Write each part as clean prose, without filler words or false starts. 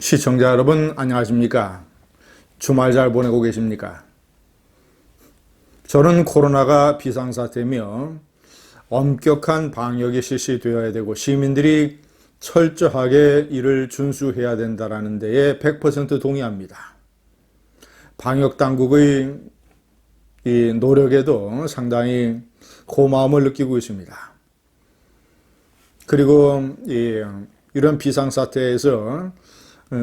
시청자 여러분 안녕하십니까? 주말 잘 보내고 계십니까? 저는 코로나가 비상사태며 엄격한 방역이 실시되어야 되고 시민들이 철저하게 이를 준수해야 된다는 데에 100% 동의합니다. 방역당국의 이 노력에도 상당히 고마움을 느끼고 있습니다. 그리고 이런 비상사태에서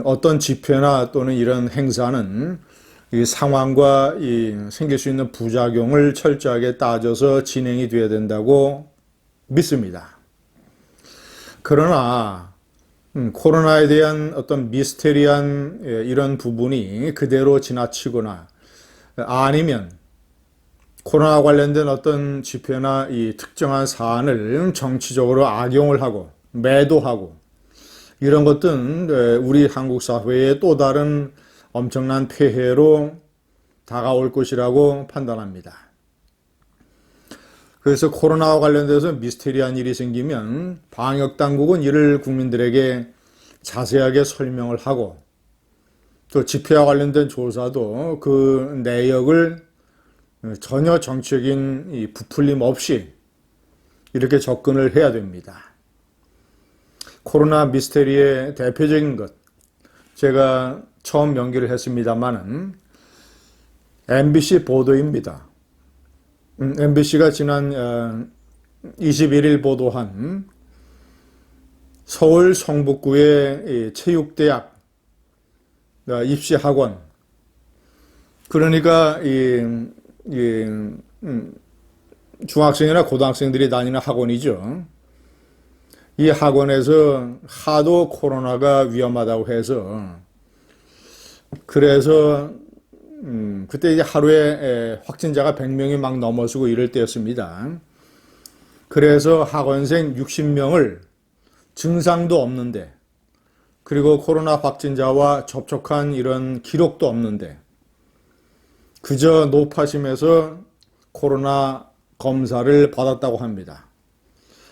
어떤 집회나 또는 이런 행사는 이 상황과 생길 수 있는 부작용을 철저하게 따져서 진행이 되어야 된다고 믿습니다. 그러나 코로나에 대한 어떤 미스테리한 이런 부분이 그대로 지나치거나 아니면 코로나 관련된 어떤 집회나 이 특정한 사안을 정치적으로 악용을 하고 매도하고 이런 것들은 우리 한국 사회에 또 다른 엄청난 폐해로 다가올 것이라고 판단합니다. 그래서 코로나와 관련돼서 미스테리한 일이 생기면 방역당국은 이를 국민들에게 자세하게 설명을 하고 또 집회와 관련된 조사도 그 내역을 전혀 정치적인 부풀림 없이 이렇게 접근을 해야 됩니다. 코로나 미스테리의 대표적인 것, 제가 처음 연기를 했습니다마는 MBC 보도입니다. MBC가 지난 21일 보도한 서울 성북구의 체육대학 입시학원, 그러니까 중학생이나 고등학생들이 다니는 학원이죠. 이 학원에서 하도 코로나가 위험하다고 해서 그래서 그때 이제 하루에 확진자가 100명이 막 넘어서고 이럴 때였습니다. 그래서 학원생 60명을 증상도 없는데 그리고 코로나 확진자와 접촉한 이런 기록도 없는데 그저 노파심에서 코로나 검사를 받았다고 합니다.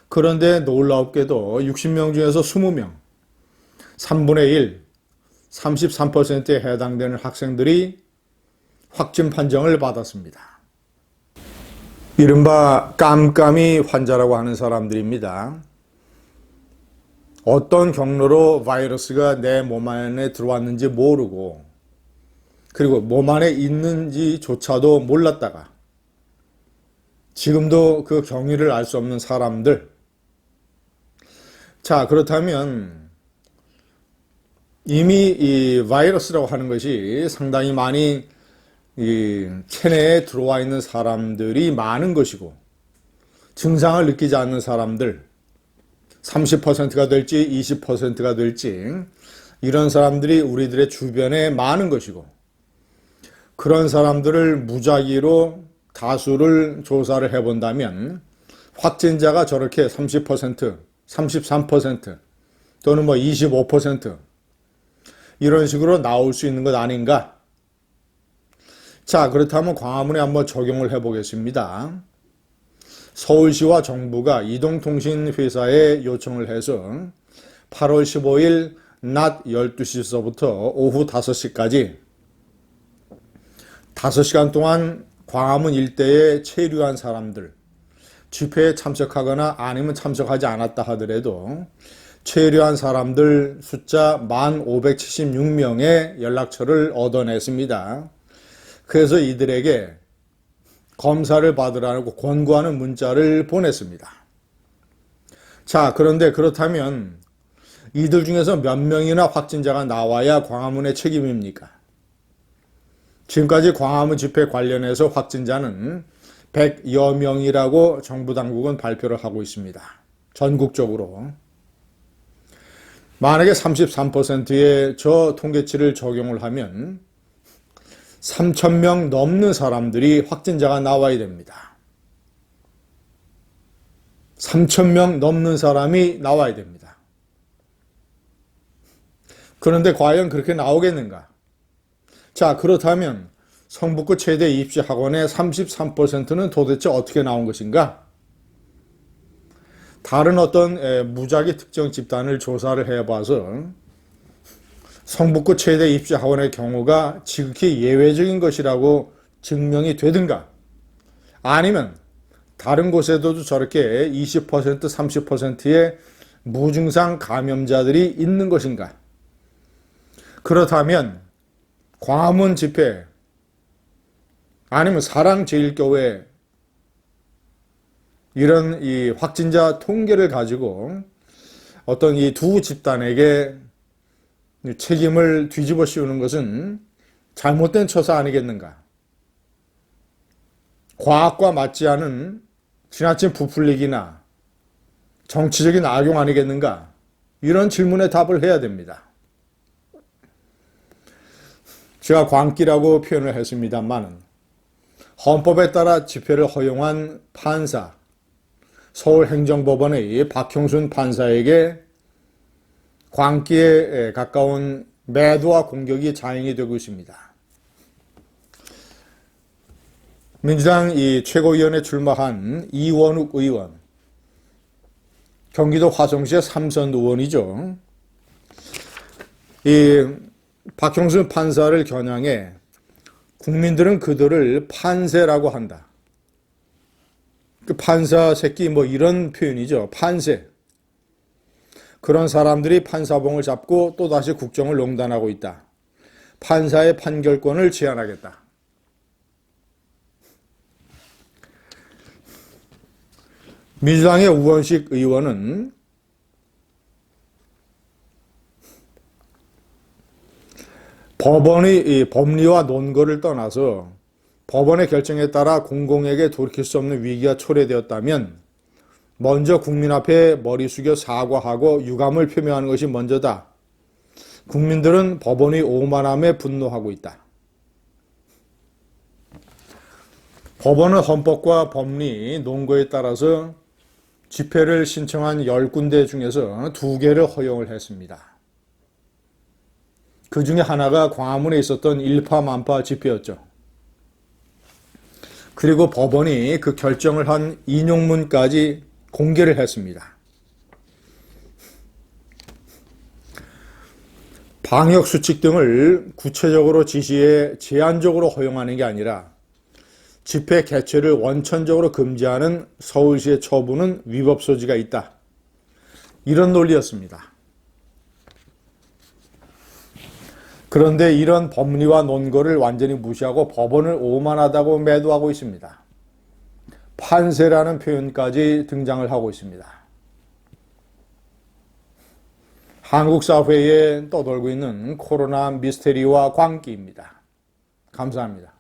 그런데 놀랍게도 60명 중에서 20명, 3분의 1, 33%에 해당되는 학생들이 확진 판정을 받았습니다. 이른바 깜깜이 환자라고 하는 사람들입니다. 어떤 경로로 바이러스가 내 몸 안에 들어왔는지 모르고 그리고 몸 안에 있는지조차도 몰랐다가 지금도 그 경위를 알 수 없는 사람들. 자, 그렇다면 이미 이 바이러스라고 하는 것이 상당히 많이 이 체내에 들어와 있는 사람들이 많은 것이고 증상을 느끼지 않는 사람들 30%가 될지 20%가 될지 이런 사람들이 우리들의 주변에 많은 것이고 그런 사람들을 무작위로 다수를 조사를 해본다면 확진자가 저렇게 30%, 33% 또는 25% 이런 식으로 나올 수 있는 것 아닌가? 자, 그렇다면 광화문에 한번 적용을 해보겠습니다. 서울시와 정부가 이동통신회사에 요청을 해서 8월 15일 낮 12시서부터 오후 5시까지 5시간 동안 광화문 일대에 체류한 사람들, 집회에 참석하거나 아니면 참석하지 않았다 하더라도 체류한 사람들 숫자 1576명의 연락처를 얻어냈습니다. 그래서 이들에게 검사를 받으라고 권고하는 문자를 보냈습니다. 자, 그런데 그렇다면 이들 중에서 몇 명이나 확진자가 나와야 광화문의 책임입니까? 지금까지 광화문 집회 관련해서 확진자는 100여 명이라고 정부 당국은 발표를 하고 있습니다. 전국적으로. 만약에 33%의 저 통계치를 적용을 하면 3,000명 넘는 사람들이 확진자가 나와야 됩니다. 3,000명 넘는 사람이 나와야 됩니다. 그런데 과연 그렇게 나오겠는가? 자, 그렇다면 성북구 최대 입시학원의 33%는 도대체 어떻게 나온 것인가? 다른 어떤 무작위 특정 집단을 조사를 해봐서 성북구 최대 입시학원의 경우가 지극히 예외적인 것이라고 증명이 되든가, 아니면 다른 곳에도 저렇게 20%, 30%의 무증상 감염자들이 있는 것인가? 그렇다면 광화문 집회 아니면 사랑제일교회 이런 이 확진자 통계를 가지고 어떤 이 두 집단에게 책임을 뒤집어 씌우는 것은 잘못된 처사 아니겠는가? 과학과 맞지 않은 지나친 부풀리기나 정치적인 악용 아니겠는가? 이런 질문에 답을 해야 됩니다. 제가 광기라고 표현을 했습니다만 헌법에 따라 집회를 허용한 판사, 서울행정법원의 박형순 판사에게 광기에 가까운 매도와 공격이 자행이 되고 있습니다. 민주당 최고위원에 출마한 이원욱 의원, 경기도 화성시의 3선 의원이죠. 이 박형순 판사를 겨냥해 국민들은 그들을 판세라고 한다. 그 판사 새끼 이런 표현이죠. 판세. 그런 사람들이 판사봉을 잡고 또다시 국정을 농단하고 있다. 판사의 판결권을 제한하겠다. 민주당의 우원식 의원은 법원의 법리와 논거를 떠나서 법원의 결정에 따라 공공에게 돌이킬 수 없는 위기가 초래되었다면 먼저 국민 앞에 머리 숙여 사과하고 유감을 표명하는 것이 먼저다. 국민들은 법원의 오만함에 분노하고 있다. 법원은 헌법과 법리, 논거에 따라서 집회를 신청한 10군데 중에서 2개를 허용을 했습니다. 그 중에 하나가 광화문에 있었던 일파만파 집회였죠. 그리고 법원이 그 결정을 한 인용문까지 공개를 했습니다. 방역수칙 등을 구체적으로 지시해 제한적으로 허용하는 게 아니라 집회 개최를 원천적으로 금지하는 서울시의 처분은 위법 소지가 있다. 이런 논리였습니다. 그런데 이런 법리와 논거를 완전히 무시하고 법원을 오만하다고 매도하고 있습니다. 판세라는 표현까지 등장을 하고 있습니다. 한국 사회에 떠돌고 있는 코로나 미스테리와 광기입니다. 감사합니다.